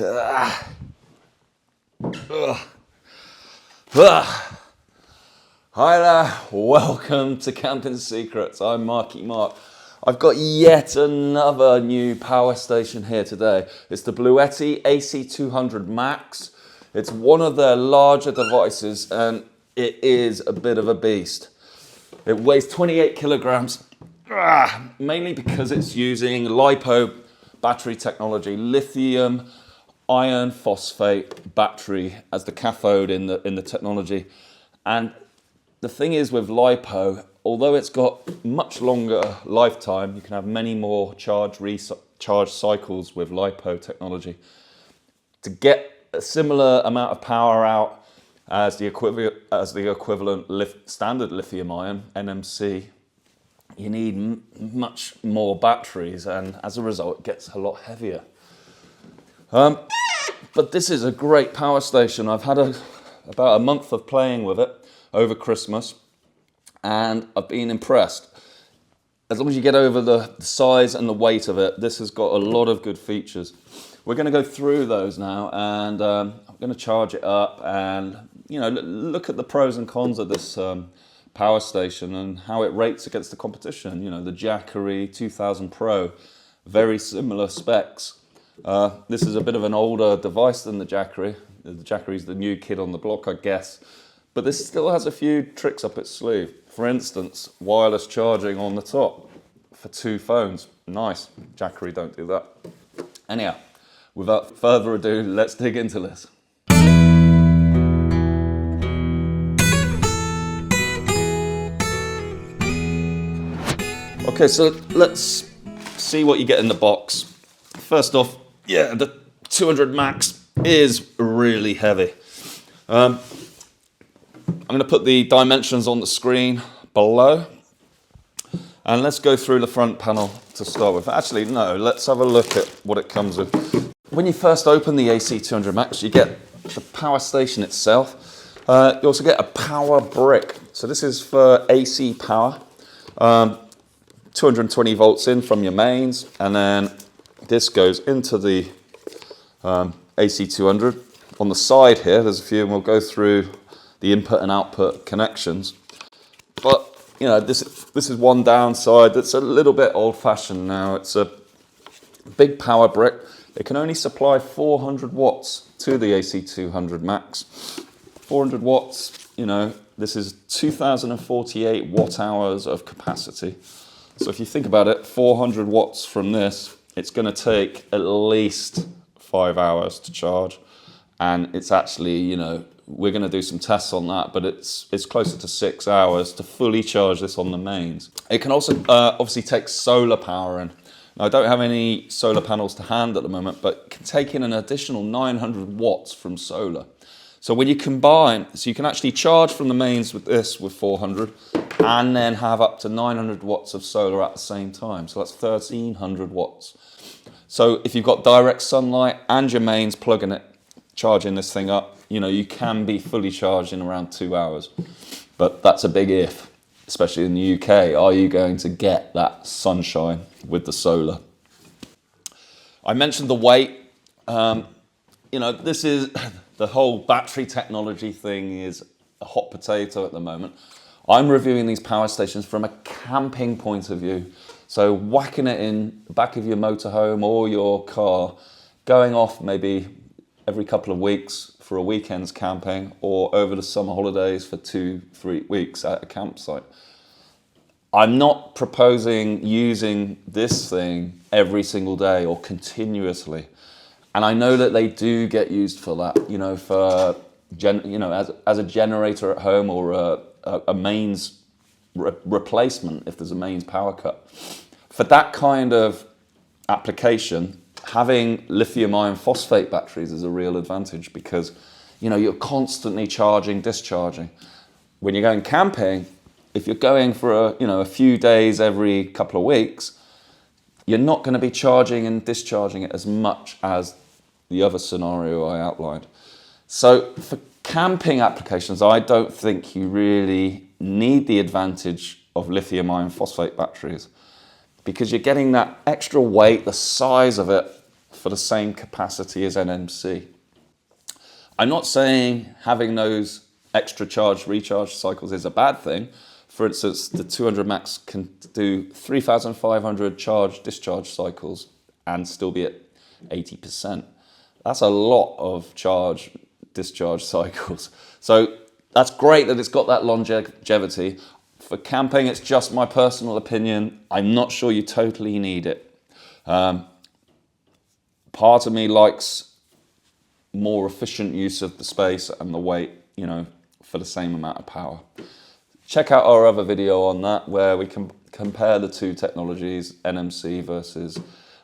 Ah. Ah. Hi there, welcome to Camping Secrets. I'm Marky Mark. I've got yet another new power station here today. It's the Bluetti AC200Max. It's one of their larger devices and it is a bit of a beast. It weighs 28 kilograms, mainly because it's using LiPo battery technology, lithium iron phosphate battery as the cathode in the technology. And the thing is with LiPo, although it's got much longer lifetime, you can have many more charge cycles with LiPo technology. To get a similar amount of power out as the equivalent standard lithium ion, NMC, you need much more batteries, and as a result it gets a lot heavier. But this is a great power station. I've had about a month of playing with it over Christmas and I've been impressed. As long as you get over the size and the weight of it, this has got a lot of good features. We're going to go through those now, and I'm going to charge it up and look at the pros and cons of this power station and how it rates against the competition. The Jackery 2000 Pro, very similar specs. This is a bit of an older device than the Jackery. The Jackery's the new kid on the block, I guess. But this still has a few tricks up its sleeve. For instance, wireless charging on the top for 2 phones. Nice. Jackery don't do that. Anyhow, without further ado, let's dig into this. Okay, so let's see what you get in the box. First off, yeah, the 200 Max is really heavy. I'm going to put the dimensions on the screen below. And let's go through the front panel to start with. Actually, no, let's have a look at what it comes with. When you first open the AC200 Max, you get the power station itself. You also get a power brick. So this is for AC power. 220 volts in from your mains, and then this goes into the AC200. On the side here, there's a few, and we'll go through the input and output connections. But this is one downside that's a little bit old-fashioned now. It's a big power brick. It can only supply 400 watts to the AC200 Max. 400 watts, this is 2,048 watt hours of capacity. So if you think about it, 400 watts from this, it's going to take at least 5 hours to charge. And it's actually, we're going to do some tests on that, but it's closer to 6 hours to fully charge this on the mains. It can also obviously take solar power in. Now, I don't have any solar panels to hand at the moment, but it can take in an additional 900 watts from solar. So when you combine, so you can actually charge from the mains with this with 400 and then have up to 900 watts of solar at the same time. So that's 1,300 watts. So if you've got direct sunlight and your mains plugging it, charging this thing up, you can be fully charged in around 2 hours. But that's a big if, especially in the UK. Are you going to get that sunshine with the solar? I mentioned the weight. This is the whole battery technology thing is a hot potato at the moment. I'm reviewing these power stations from a camping point of view. So whacking it in the back of your motorhome or your car, going off maybe every couple of weeks for a weekend's camping, or over the summer holidays for 2-3 weeks at a campsite. I'm not proposing using this thing every single day or continuously. And I know that they do get used for that, as a generator at home or a mains replacement if there's a mains power cut. For that kind of application, having lithium iron phosphate batteries is a real advantage because, you're constantly charging, discharging. When you're going camping, if you're going for a few days every couple of weeks, you're not going to be charging and discharging it as much as the other scenario I outlined. So for camping applications, I don't think you really need the advantage of lithium iron phosphate batteries because you're getting that extra weight, the size of it for the same capacity as NMC. I'm not saying having those extra charge recharge cycles is a bad thing. For instance, the 200Max can do 3,500 charge discharge cycles and still be at 80%. That's a lot of charge discharge cycles. So that's great that it's got that longevity. For camping, it's just my personal opinion. I'm not sure you totally need it. Part of me likes more efficient use of the space and the weight, you know, for the same amount of power. Check out our other video on that where we can compare the two technologies, NMC versus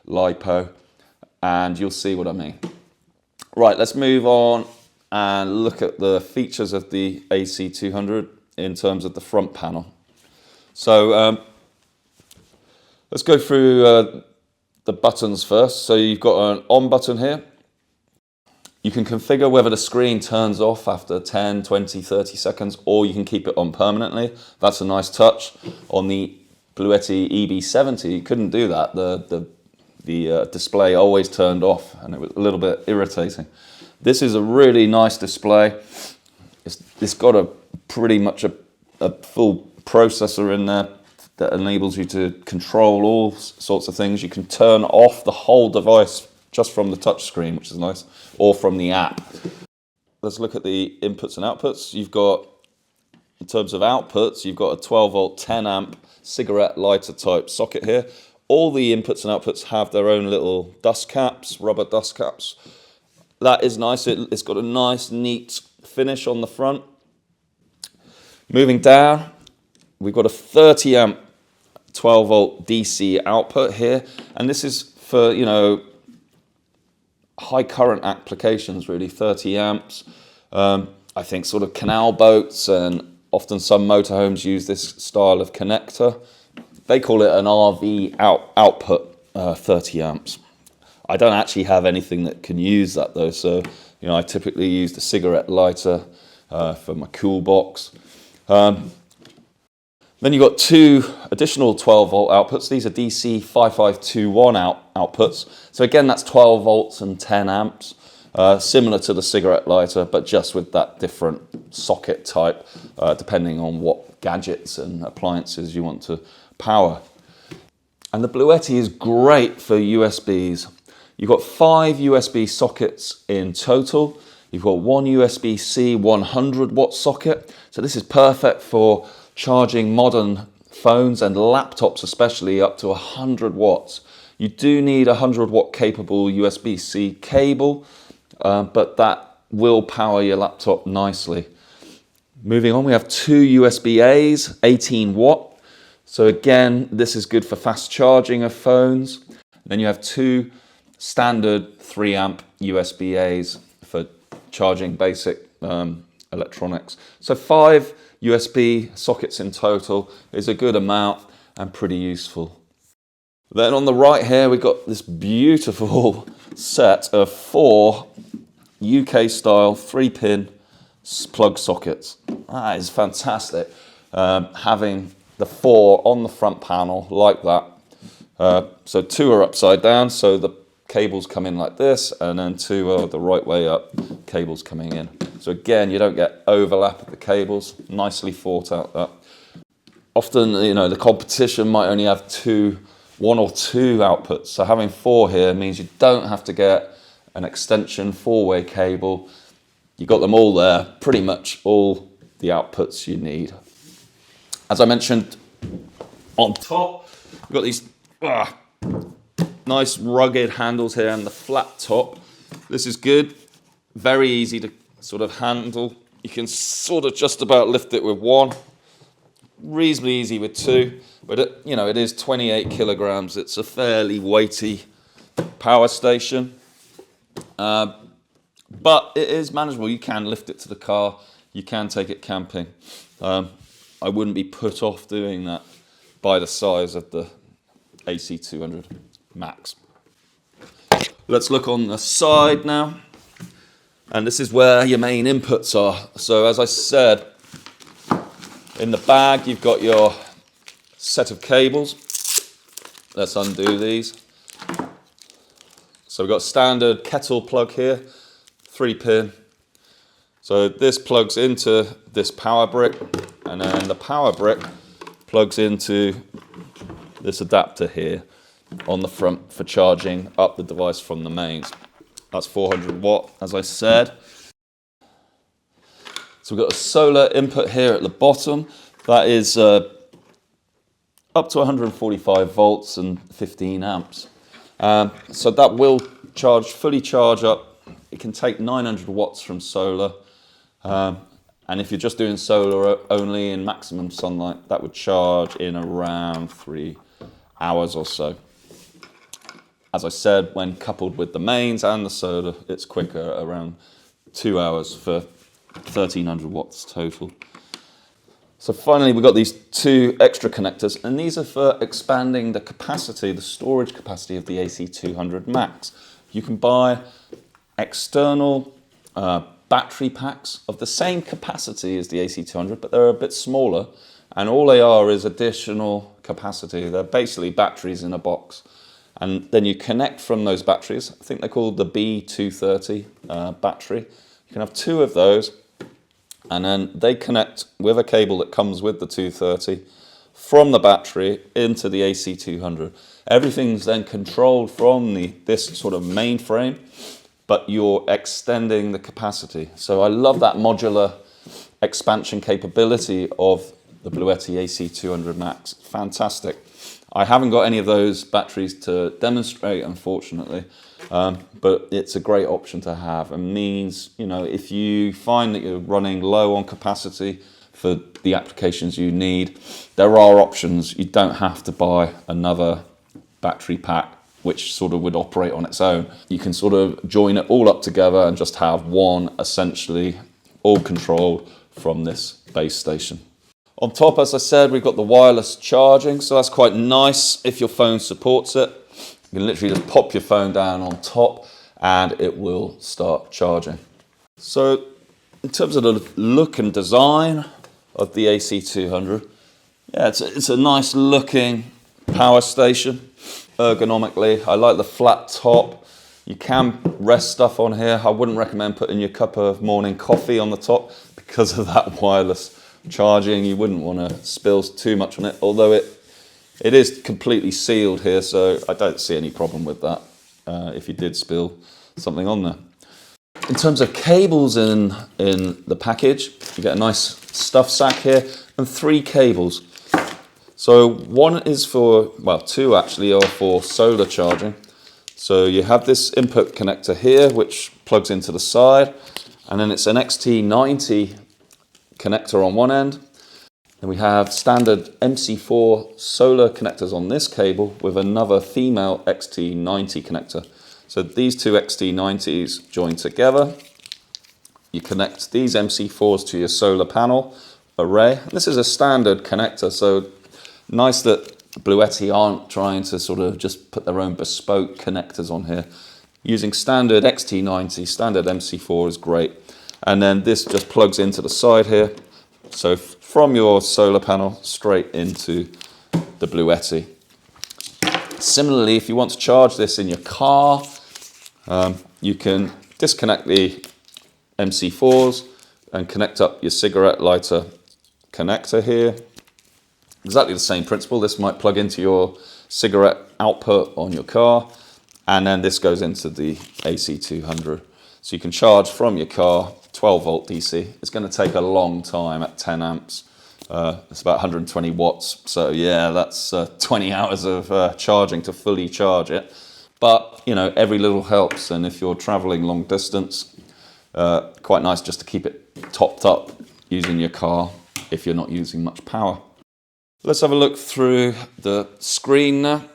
LiPo, and you'll see what I mean. Right, let's move on and look at the features of the AC200 in terms of the front panel. So let's go through the buttons first. So you've got an on button here. You can configure whether the screen turns off after 10, 20, 30 seconds, or you can keep it on permanently. That's a nice touch. On the Bluetti EB70, you couldn't do that. The display always turned off, and it was a little bit irritating. This is a really nice display. It's got a pretty much a full processor in there that enables you to control all sorts of things. You can turn off the whole device just from the touch screen, which is nice, or from the app. Let's look at the inputs and outputs. You've got, in terms of outputs, you've got a 12 volt, 10 amp cigarette lighter type socket here. All the inputs and outputs have their own little dust caps, rubber dust caps. That is nice. It's got a nice, neat finish on the front. Moving down, we've got a 30 amp 12 volt DC output here, and this is for, you know, high current applications, really. 30 amps. I think sort of canal boats, and often some motorhomes use this style of connector. They call it an RV output, 30 amps. I don't actually have anything that can use that though, so you know, I typically use the cigarette lighter for my cool box. Then you've got two additional 12 volt outputs. These are DC 5521 outputs. So again, that's 12 volts and 10 amps, similar to the cigarette lighter, but just with that different socket type, depending on what gadgets and appliances you want to power. And the Bluetti is great for USBs. You've got 5 USB sockets in total. You've got one USB-C 100 watt socket. So this is perfect for charging modern phones and laptops, especially up to 100 watts. You do need a 100 watt capable USB-C cable, but that will power your laptop nicely. Moving on, we have 2 USB-As, 18 watt. So again, this is good for fast charging of phones. Then you have 2 standard 3 amp USB-As for charging basic electronics. So 5 USB sockets in total is a good amount and pretty useful. Then on the right here, we've got this beautiful set of 4 UK style 3-pin plug sockets. That is fantastic. Having the 4 on the front panel like that. So 2 are upside down, so the cables come in like this, and then 2 are the right way up, cables coming in. So again, you don't get overlap of the cables. Nicely thought out that. Often, you know, the competition might only have 1 or 2 outputs. So having 4 here means you don't have to get an extension 4-way cable. You got them all there, pretty much all the outputs you need. As I mentioned, on top, we've got these nice rugged handles here and the flat top. This is good, very easy to sort of handle. You can sort of just about lift it with 1, reasonably easy with 2, but it is 28 kilograms. It's a fairly weighty power station, but it is manageable. You can lift it to the car, you can take it camping. I wouldn't be put off doing that by the size of the AC200Max. Let's look on the side now. And this is where your main inputs are. So as I said, in the bag you've got your set of cables. Let's undo these. So we've got a standard kettle plug here, 3-pin. So this plugs into this power brick, and then the power brick plugs into this adapter here on the front for charging up the device from the mains. That's 400 watt, as I said. So we've got a solar input here at the bottom. That is up to 145 volts and 15 amps. So that will fully charge up. It can take 900 watts from solar. And if you're just doing solar only in maximum sunlight, that would charge in around 3 hours or so. As I said, when coupled with the mains and the solar, it's quicker, around 2 hours for 1300 watts total. So finally, we've got these 2 extra connectors, and these are for expanding the capacity, the storage capacity of the AC200Max. You can buy external battery packs of the same capacity as the AC200, but they're a bit smaller, and all they are is additional capacity. They're basically batteries in a box. And then you connect from those batteries. I think they're called the B230 battery. You can have 2 of those, and then they connect with a cable that comes with the 230 from the battery into the AC200. Everything's then controlled from this sort of mainframe, but you're extending the capacity. So I love that modular expansion capability of the Bluetti AC200Max. Fantastic. I haven't got any of those batteries to demonstrate, unfortunately, but it's a great option to have, and means, you know, if you find that you're running low on capacity for the applications you need, there are options. You don't have to buy another battery pack which sort of would operate on its own. You can sort of join it all up together and just have one, essentially, all controlled from this base station. On top, as I said, we've got the wireless charging, so that's quite nice if your phone supports it. You can literally just pop your phone down on top and it will start charging. So in terms of the look and design of the AC200, yeah, it's a nice looking power station. Ergonomically, I like the flat top. You can rest stuff on here. I wouldn't recommend putting your cup of morning coffee on the top because of that wireless charging. You wouldn't want to spill too much on it, although it is completely sealed here, so I don't see any problem with that if you did spill something on there. In terms of cables in the package, you get a nice stuff sack here and 3 cables. So one is for, well, 2 actually are for solar charging. So you have this input connector here, which plugs into the side, and then it's an XT90 connector on one end. Then we have standard MC4 solar connectors on this cable with another female XT90 connector. So these 2 XT90s join together. You connect these MC4s to your solar panel array. This is a standard connector, so nice that Bluetti aren't trying to sort of just put their own bespoke connectors on here. Using standard XT90, standard MC4 is great. And then this just plugs into the side here. So from your solar panel straight into the Bluetti. Similarly, if you want to charge this in your car, you can disconnect the MC4s and connect up your cigarette lighter connector here. Exactly the same principle. This might plug into your cigarette output on your car, and then this goes into the AC200. So you can charge from your car 12 volt DC. It's going to take a long time at 10 amps. It's about 120 watts. So yeah, that's 20 hours of charging to fully charge it. But, you know, every little helps. And if you're traveling long distance, quite nice just to keep it topped up using your car if you're not using much power. Let's have a look through the screen now.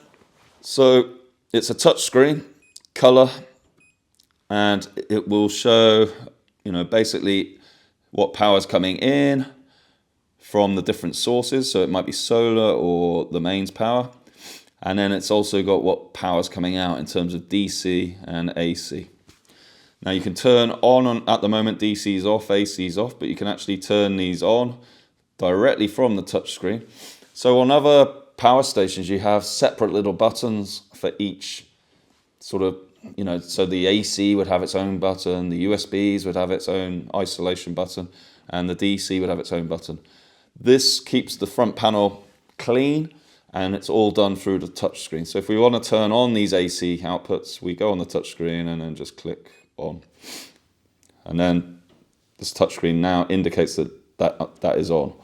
So it's a touch screen, color, and it will show, you know, basically what power is coming in from the different sources. So it might be solar or the mains power. And then it's also got what power is coming out in terms of DC and AC. Now you can turn on at the moment, DC is off, AC is off, but you can actually turn these on directly from the touch screen. So on other power stations, you have separate little buttons for each sort of so the AC would have its own button, the USBs would have its own isolation button, and the DC would have its own button. This keeps the front panel clean, and it's all done through the touchscreen. So if we want to turn on these AC outputs, we go on the touchscreen and then just click on. And then this touchscreen now indicates that is on.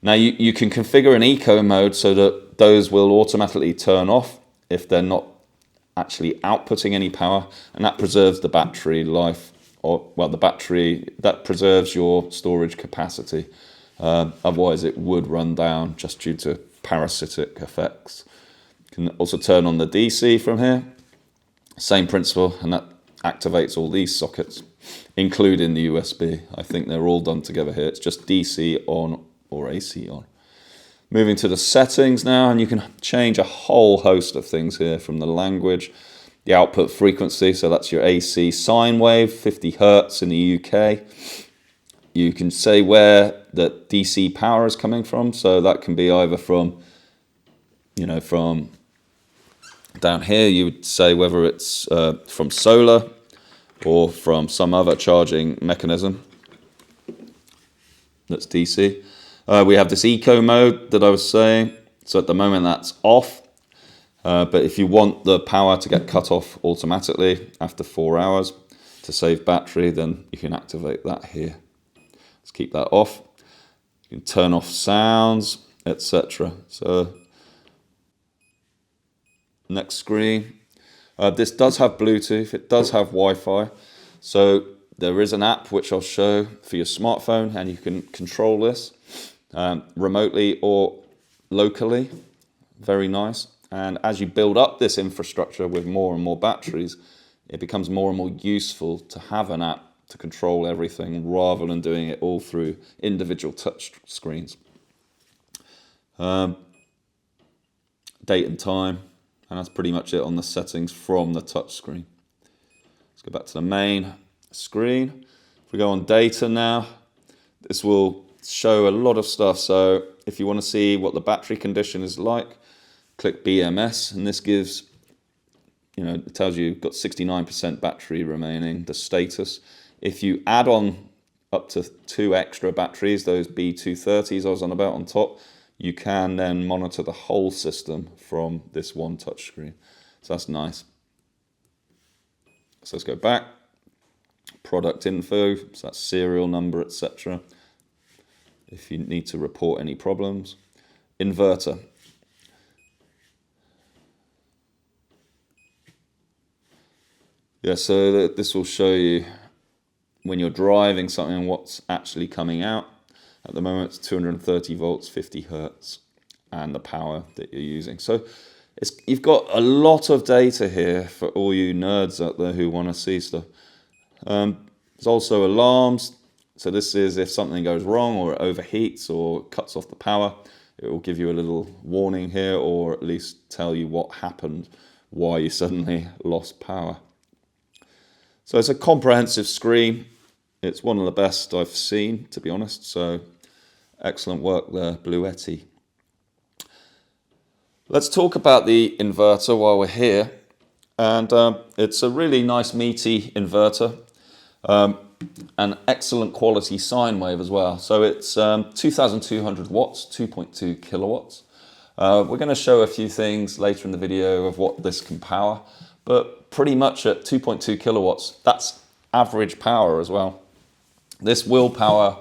Now you can configure an eco mode so that those will automatically turn off if they're not actually outputting any power, and that preserves the battery life, that preserves your storage capacity. Otherwise it would run down just due to parasitic effects. You can also turn on the DC from here, same principle, and that activates all these sockets, including the USB. I think they're all done together here. It's just DC on or AC on. Moving to the settings now, and you can change a whole host of things here, from the language, the output frequency, so that's your AC sine wave, 50 Hertz in the UK. You can say where the DC power is coming from, so that can be either from down here, you would say whether it's from solar or from some other charging mechanism that's DC. We have this eco mode that I was saying, so at the moment that's off, but if you want the power to get cut off automatically after 4 hours to save battery, then you can activate that here. Let's keep that off. You can turn off sounds, etc. So next screen, this does have Bluetooth, it does have Wi-Fi, so there is an app which I'll show for your smartphone, and you can control this remotely or locally. Very nice. And as you build up this infrastructure with more and more batteries, it becomes more and more useful to have an app to control everything rather than doing it all through individual touch screens. Date and time, and that's pretty much it on the settings from the touch screen. Let's go back to the main screen. If we go on data now, this will show a lot of stuff. So if you want to see what the battery condition is like, click BMS, and this gives, it tells you you've got 69% battery remaining, the status. If you add on up to 2 extra batteries, those B230s I was on about on top, you can then monitor the whole system from this one touchscreen. So that's nice. So let's go back. Product info, so that's serial number, etc. If you need to report any problems. Inverter. Yeah, so this will show you when you're driving something what's actually coming out. At the moment it's 230 volts, 50 Hertz, and the power that you're using. So you've got a lot of data here for all you nerds out there who want to see stuff. There's also alarms. So this is if something goes wrong or it overheats or cuts off the power, it will give you a little warning here, or at least tell you what happened, why you suddenly lost power. So it's a comprehensive screen. It's one of the best I've seen, to be honest. So excellent work there, Bluetti. Let's talk about the inverter while we're here. And it's a really nice meaty inverter. An excellent quality sine wave as well. So it's 2,200 watts, 2.2 kilowatts. We're going to show a few things later in the video of what this can power, but pretty much at 2.2 kilowatts, that's average power as well. This will power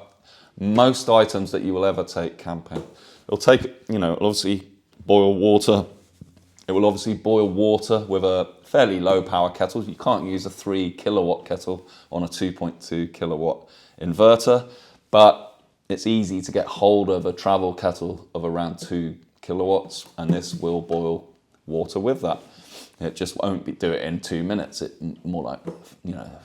most items that you will ever take camping. It'll take, it'll obviously boil water. It will obviously boil water with a fairly low power kettle. You can't use a 3 kilowatt kettle on a 2.2 kilowatt inverter, but it's easy to get hold of a travel kettle of around 2 kilowatts, and this will boil water with that. It just won't do it in 2 minutes. It more like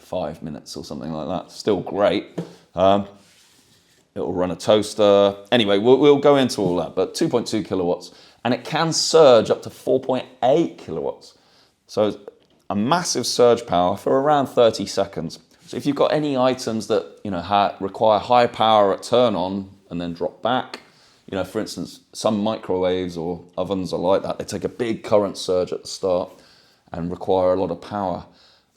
5 minutes or something like that. Still great. It'll run a toaster. Anyway, we'll go into all that. But 2.2 kilowatts, and it can surge up to 4.8 kilowatts. So a massive surge power for around 30 seconds. So if you've got any items that require high power at turn on and then drop back, for instance, some microwaves or ovens are like that. They take a big current surge at the start and require a lot of power.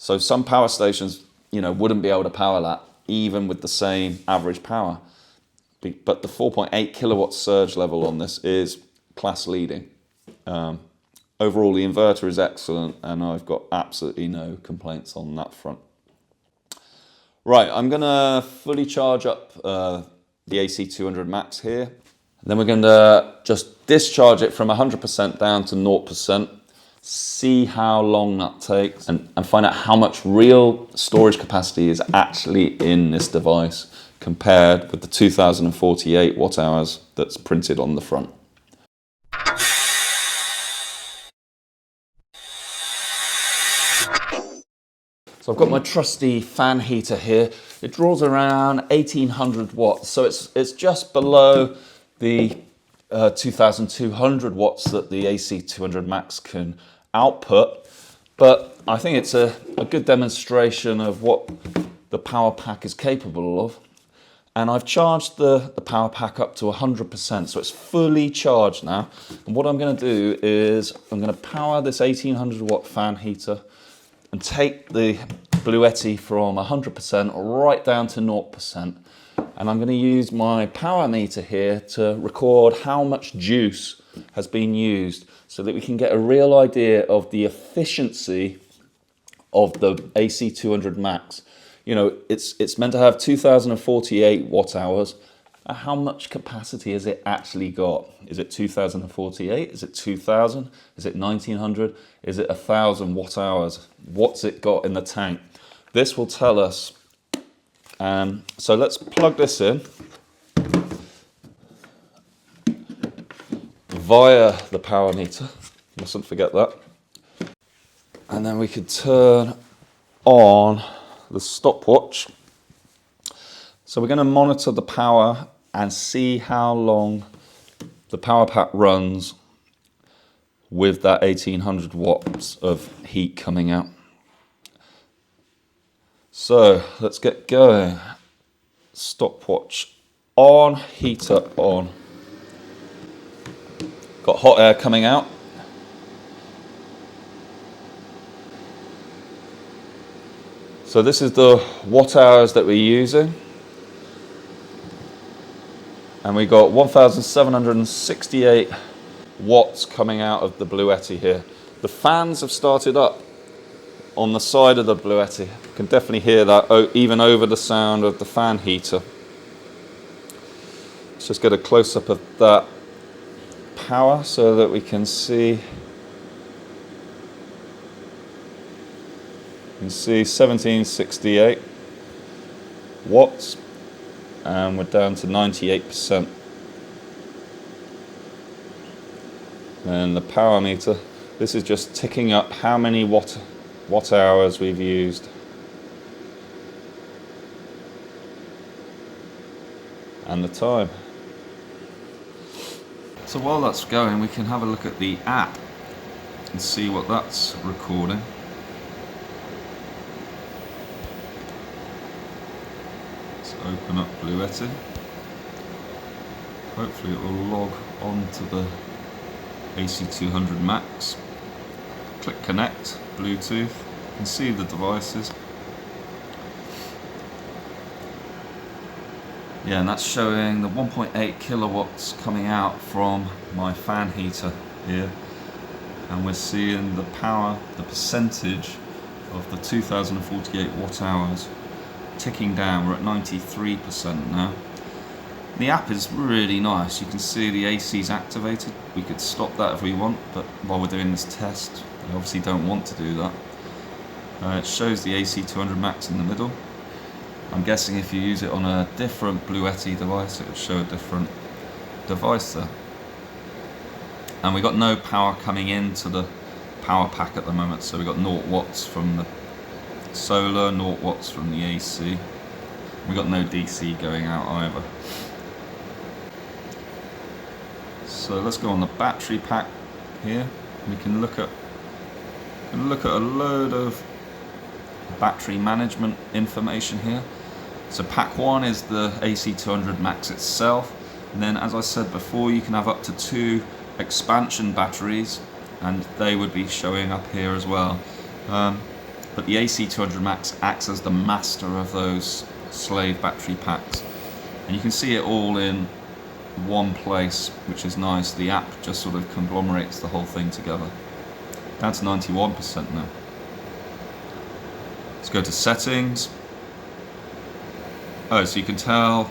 So some power stations, wouldn't be able to power that even with the same average power. But the 4.8 kilowatt surge level on this is class leading. Overall, the inverter is excellent, and I've got absolutely no complaints on that front. Right, I'm going to fully charge up the AC200Max here. Then we're going to just discharge it from 100% down to 0%, see how long that takes, and find out how much real storage capacity is actually in this device compared with the 2048 watt hours that's printed on the front. So I've got my trusty fan heater here. It draws around 1800 watts, so it's just below the 2200 watts that the AC200Max can output, but I think it's a good demonstration of what the power pack is capable of. And I've charged the power pack up to 100%, so it's fully charged now. And what I'm going to do is I'm going to power this 1800 watt fan heater and take the Bluetti from 100% right down to 0%. And I'm going to use my power meter here to record how much juice has been used so that we can get a real idea of the efficiency of the AC200Max. It's meant to have 2048 watt hours. How much capacity has it actually got? Is it 2048? Is it 2000? Is it 1900? Is it 1000 watt hours? What's it got in the tank? This will tell us. So let's plug this in via the power meter. Mustn't forget that. And then we could turn on the stopwatch. So we're going to monitor the power and see how long the power pack runs with that 1800 watts of heat coming out. So let's get going. Stopwatch on, heater on. Got hot air coming out. So this is the watt hours that we're using. And we got 1768 watts coming out of the Bluetti here. The fans have started up on the side of the Bluetti. You can definitely hear that even over the sound of the fan heater. Let's just get a close-up of that power so that we can see. You can see 1768 watts. And we're down to 98%. And the power meter, this is just ticking up how many watt hours we've used. And the time. So while that's going, we can have a look at the app and see what that's recording. Open up Bluetti. Hopefully it will log on to the AC200Max. Click connect, Bluetooth. You can see the devices. Yeah, and that's showing the 1.8 kilowatts coming out from my fan heater here. And we're seeing the power, the percentage of the 2048 watt hours ticking down. We're at 93% now. The app is really nice. You can see the AC is activated. We could stop that if we want, but while we're doing this test, I obviously don't want to do that. It shows the AC200Max in the middle. I'm guessing if you use it on a different Bluetti device, it would show a different device there. And we got no power coming into the power pack at the moment, so we got 0 watts from the solar, 0 watts from the AC. We got no DC going out either. So let's go on the battery pack here. We can look at a load of battery management information here. So pack 1 is the AC200Max itself, and then as I said before, you can have up to 2 expansion batteries, and they would be showing up here as well. But the AC200Max acts as the master of those slave battery packs. And you can see it all in one place, which is nice. The app just sort of conglomerates the whole thing together. Down to 91% now. Let's go to settings. Oh, so you can tell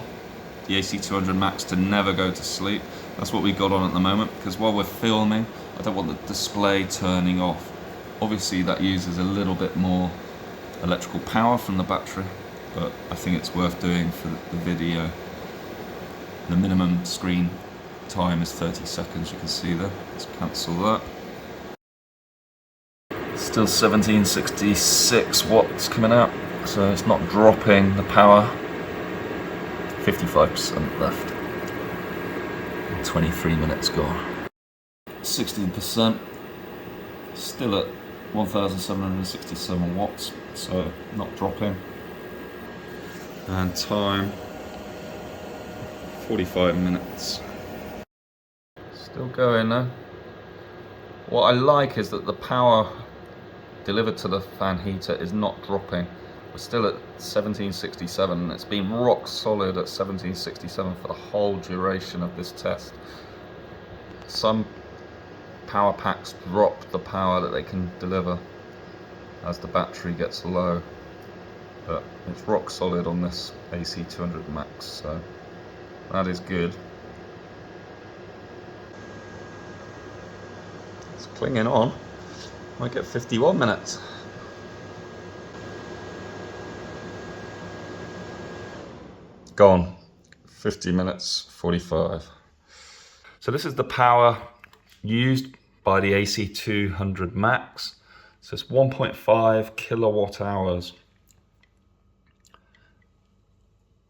the AC200Max to never go to sleep. That's what we've got on at the moment, because while we're filming, I don't want the display turning off. Obviously that uses a little bit more electrical power from the battery, but I think it's worth doing for the video. The minimum screen time is 30 seconds, you can see there. Let's cancel that. Still 1766 watts coming out, so it's not dropping the power. 55% left. 23 minutes gone. 16%. Still at 1767 watts, so not dropping. And time 45 minutes. Still going though. What I like is that the power delivered to the fan heater is not dropping. We're still at 1767 and it's been rock solid at 1767 for the whole duration of this test. Some power packs drop the power that they can deliver as the battery gets low, but it's rock solid on this AC200Max, so that is good. It's clinging on. Might get 51 minutes. Gone. 50 minutes 45. So this is the power used by the AC200Max. So it's 1.5 kilowatt hours.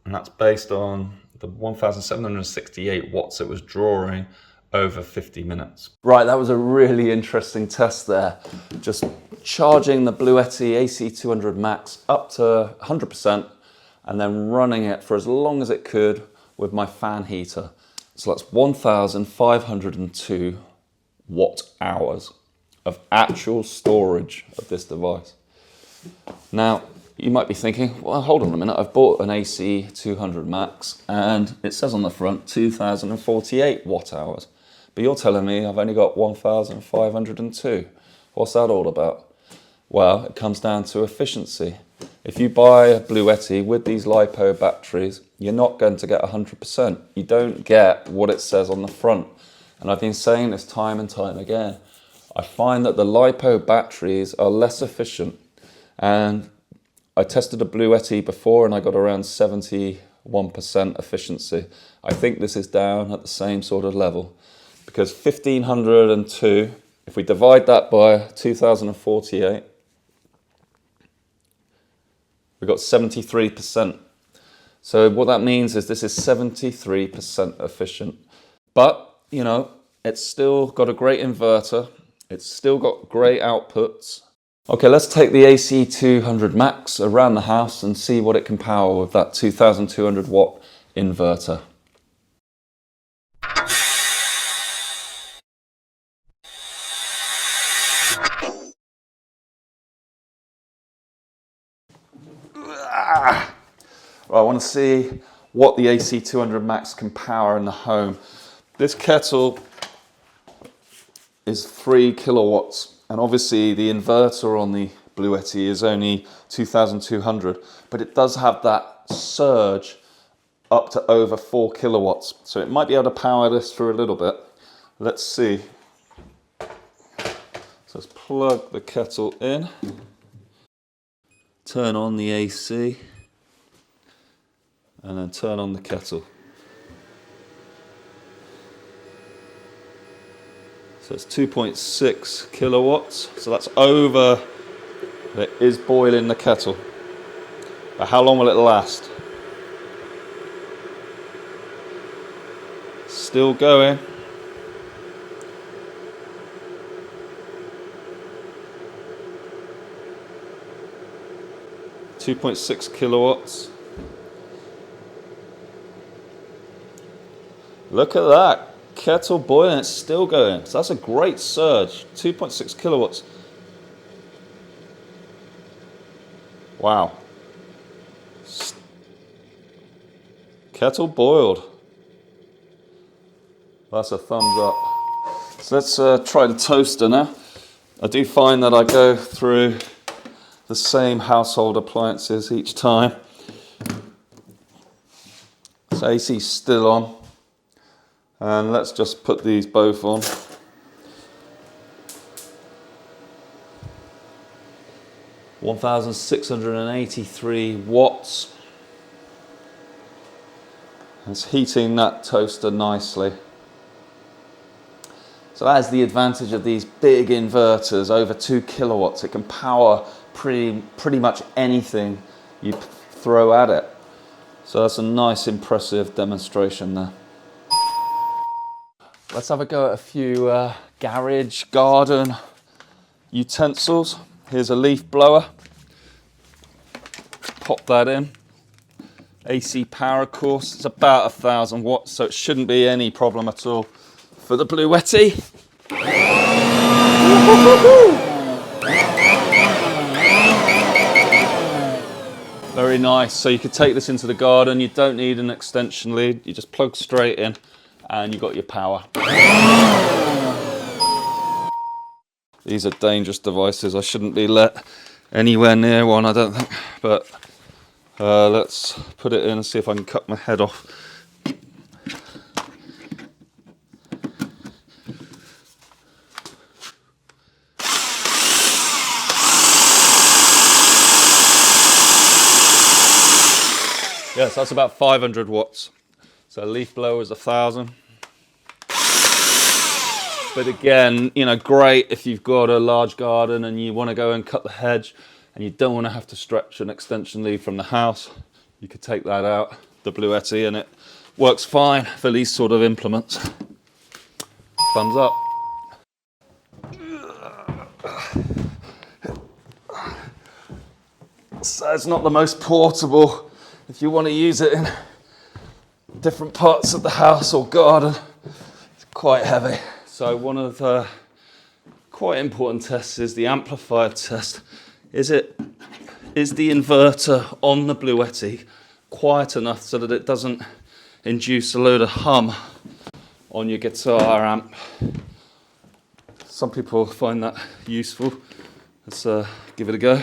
And that's based on the 1768 watts it was drawing over 50 minutes. Right, that was a really interesting test there. Just charging the Bluetti AC200Max up to 100% and then running it for as long as it could with my fan heater. So that's 1,502 watt hours of actual storage of this device. Now, you might be thinking, well, hold on a minute, I've bought an AC200Max and it says on the front 2,048 watt hours. But you're telling me I've only got 1,502. What's that all about? Well, it comes down to efficiency. If you buy a Bluetti with these LiPo batteries, you're not going to get 100%. You don't get what it says on the front. And I've been saying this time and time again. I find that the LiPo batteries are less efficient. And I tested a Bluetti before and I got around 71% efficiency. I think this is down at the same sort of level. Because 1,502, if we divide that by 2,048, we've got 73%. So what that means is this is 73% efficient. But, you know, it's still got a great inverter. It's still got great outputs. Okay, let's take the AC200Max around the house and see what it can power with that 2,200 watt inverter. Well, I want to see what the AC200Max can power in the home. This kettle is 3 kilowatts, and obviously the inverter on the Bluetti is only 2,200, but it does have that surge up to over 4 kilowatts, so it might be able to power this for a little bit. Let's see. So let's plug the kettle in, turn on the AC, and then turn on the kettle. So it's 2.6 kilowatts, so that's over, it is boiling the kettle. But how long will it last? Still going. .6 kilowatts. Look at that. Kettle boiling, it's still going. So that's a great surge. 2.6 kilowatts. Wow. Kettle boiled. That's a thumbs up. So let's try the toaster now. I do find that I go through the same household appliances each time. So AC's still on. And let's just put these both on. (1,683 watts). It's heating that toaster nicely. So that is the advantage of these big inverters, over 2 kilowatts. It can power pretty much anything you throw at it. So that's a nice, impressive demonstration there. Let's have a go at a few garage, garden utensils. Here's a leaf blower. Pop that in. AC power, of course. It's about 1,000 watts, so it shouldn't be any problem at all for the Bluetti. Very nice. So you could take this into the garden. You don't need an extension lead. You just plug straight in and you've got your power. These are dangerous devices. I shouldn't be let anywhere near one, I don't think. But let's put it in and see if I can cut my head off. Yes, that's about 500 watts. So a leaf blower is 1,000. But again, you know, great if you've got a large garden and you want to go and cut the hedge and you don't want to have to stretch an extension lead from the house. You could take that out, the Bluetti, and it works fine for these sort of implements. Thumbs up. So it's not the most portable. If you want to use it in different parts of the house or garden, it's quite heavy. So one of the quite important tests is the amplifier test. Is the inverter on the Bluetti quiet enough so that it doesn't induce a load of hum on your guitar amp? Some people find that useful. Let's give it a go.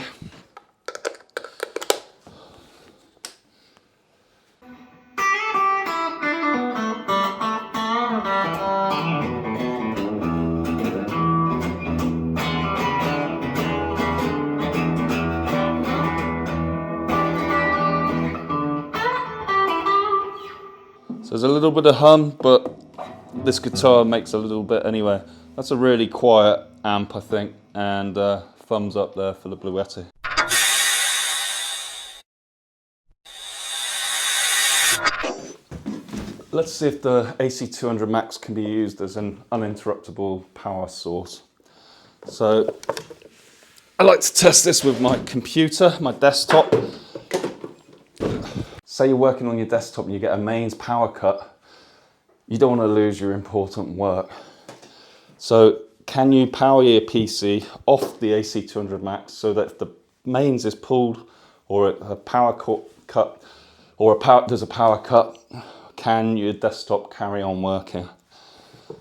So there's a little bit of hum, but this guitar makes a little bit anyway. That's a really quiet amp, I think, and thumbs up there for the Bluetti. Let's see if the AC200Max can be used as an uninterruptible power source. So I like to test this with my computer, my desktop. Say you're working on your desktop and you get a mains power cut, you don't want to lose your important work. So can you power your PC off the AC200Max so that if the mains is pulled or a power cut or there's a power cut, can your desktop carry on working?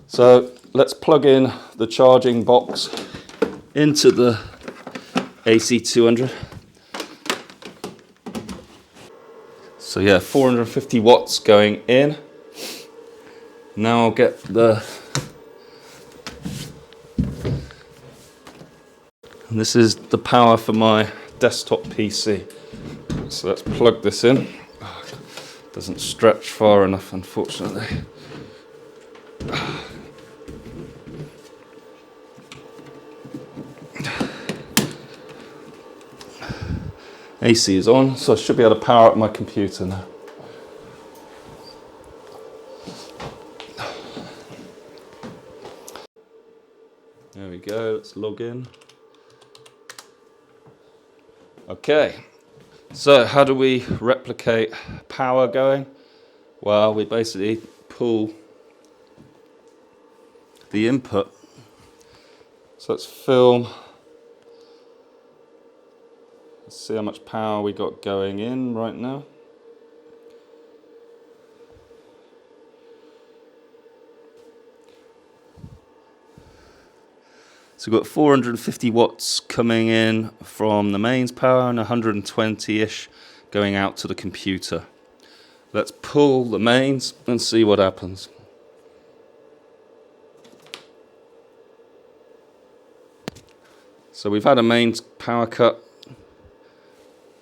So let's plug in the charging box into the AC200. So yeah, 450 watts going in. Now I'll get and this is the power for my desktop PC. So let's plug this in. Oh, doesn't stretch far enough, unfortunately. AC is on, so I should be able to power up my computer now. There we go, let's log in. Okay, so how do we replicate power going? Well, we basically pull the input. So let's film Let's see how much power we got going in right now. So we've got 450 watts coming in from the mains power and 120-ish going out to the computer. Let's pull the mains and see what happens. So we've had a mains power cut,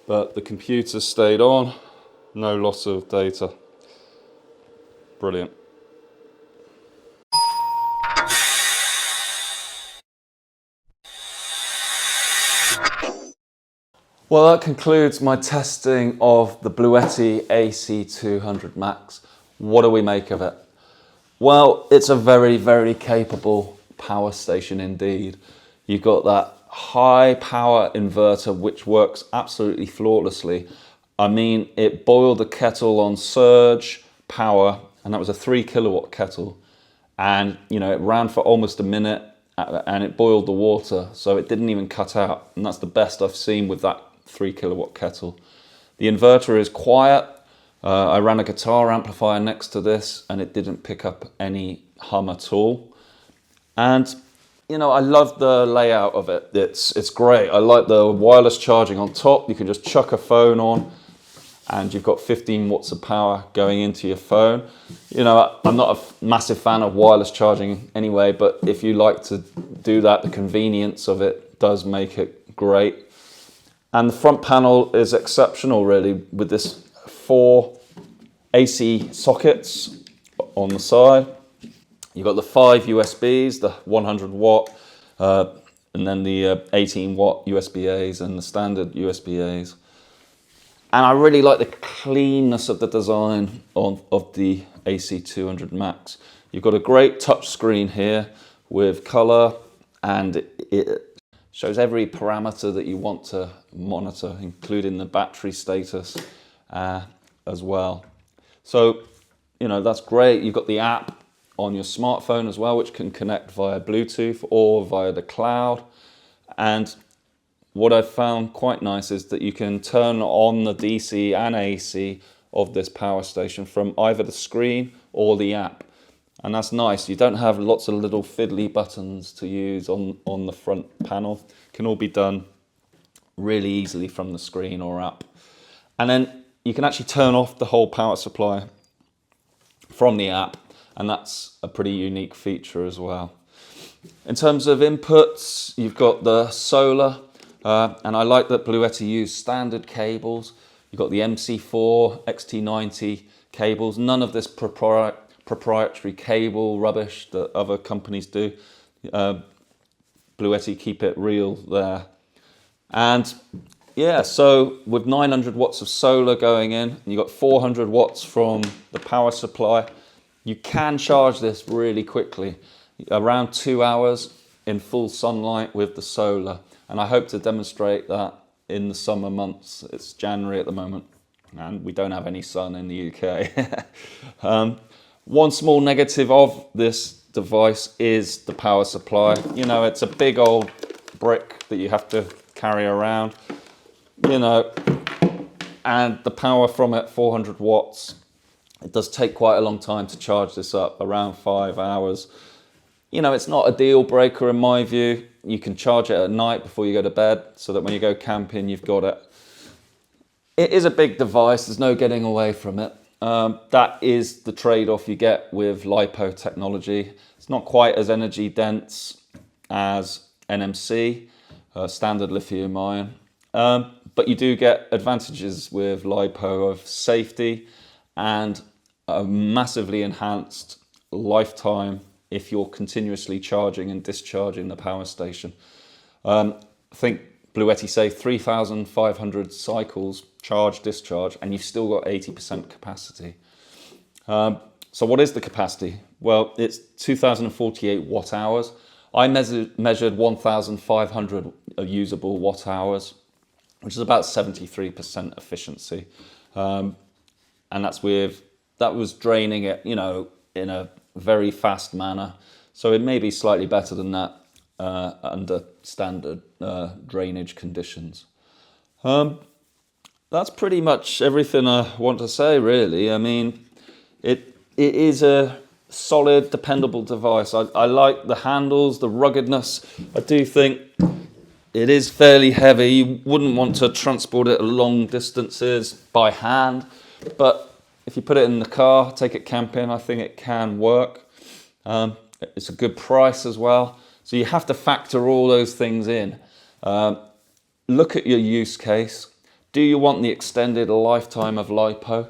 but the computer stayed on, no loss of data. Brilliant. Well, that concludes my testing of the Bluetti AC200Max. What do we make of it? Well, it's a very, very capable power station indeed. You've got that high power inverter which works absolutely flawlessly. I mean, it boiled the kettle on surge power, and that was a 3 kilowatt kettle. And you know, it ran for almost a minute and it boiled the water, so it didn't even cut out. And that's the best I've seen with that 3 kilowatt kettle. The inverter is quiet. I ran a guitar amplifier next to this and it didn't pick up any hum at all. And you know, I love the layout of it. It's great. I like the wireless charging on top. You can just chuck a phone on and you've got 15 watts of power going into your phone. You know, I'm not a massive fan of wireless charging anyway, but if you like to do that, the convenience of it does make it great. And the front panel is exceptional really, with this 4 AC sockets on the side. You've got the 5 USBs, the 100 watt, and then the 18 watt USB-As and the standard USB-As. And I really like the cleanness of the design of the AC200Max. You've got a great touch screen here with color, and it shows every parameter that you want to monitor, including the battery status as well. So, you know, that's great. You've got the app on your smartphone as well, which can connect via Bluetooth or via the cloud. And what I've found quite nice is that you can turn on the DC and AC of this power station from either the screen or the app. And that's nice. You don't have lots of little fiddly buttons to use on the front panel. It can all be done really easily from the screen or app. And then you can actually turn off the whole power supply from the app, and that's a pretty unique feature as well. In terms of inputs, you've got the solar, and I like that Bluetti used standard cables. You've got the MC4, XT90 cables, none of this proprietary cable rubbish that other companies do. Bluetti keep it real there. And yeah, so with 900 watts of solar going in, and you've got 400 watts from the power supply, you can charge this really quickly, around 2 hours in full sunlight with the solar. And I hope to demonstrate that in the summer months. It's January at the moment, and we don't have any sun in the UK. One small negative of this device is the power supply. You know, it's a big old brick that you have to carry around, you know, and the power from it, 400 watts. It does take quite a long time to charge this up, around 5 hours. You know, it's not a deal breaker in my view. You can charge it at night before you go to bed, so that when you go camping, you've got it. It is a big device, there's no getting away from it. That is the trade-off you get with LiPo technology. It's not quite as energy dense as NMC, standard lithium ion. But you do get advantages with LiPo of safety and a massively enhanced lifetime if you're continuously charging and discharging the power station. I think Bluetti say 3,500 cycles, charge, discharge, and you've still got 80% capacity. So what is the capacity? Well, it's 2,048 watt hours. I measured 1,500 usable watt hours, which is about 73% efficiency. And that was draining it, you know, in a very fast manner. So it may be slightly better than that under standard drainage conditions. That's pretty much everything I want to say, really. I mean, it is a solid, dependable device. I like the handles, the ruggedness. I do think it is fairly heavy. You wouldn't want to transport it long distances by hand, but if you put it in the car, take it camping, I think it can work. It's a good price as well. So you have to factor all those things in. Look at your use case. Do you want the extended lifetime of LiPo?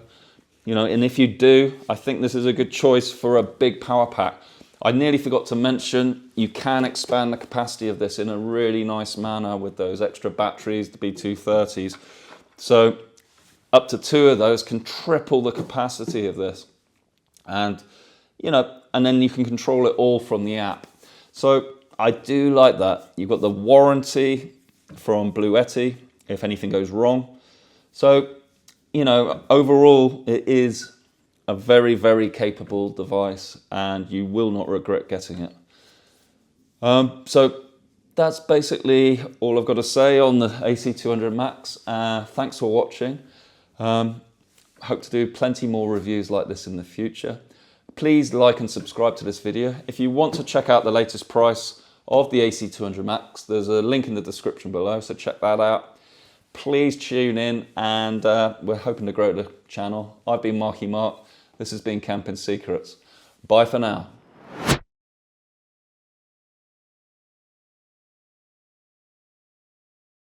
And if you do, I think this is a good choice for a big power pack. I nearly forgot to mention, you can expand the capacity of this in a really nice manner with those extra batteries, the B230s. So up to 2 of those can triple the capacity of this. And then you can control it all from the app. So I do like that. You've got the warranty from Bluetti if anything goes wrong. So, overall, it is a very, very capable device and you will not regret getting it. So that's basically all I've got to say on the AC200Max. Thanks for watching. Hope to do plenty more reviews like this in the future. Please like and subscribe to this video. If you want to check out the latest price of the AC200Max, there's a link in the description below, so check that out. Please tune in, and we're hoping to grow the channel. I've been Marky Mark. This has been Camping Secrets. Bye for now.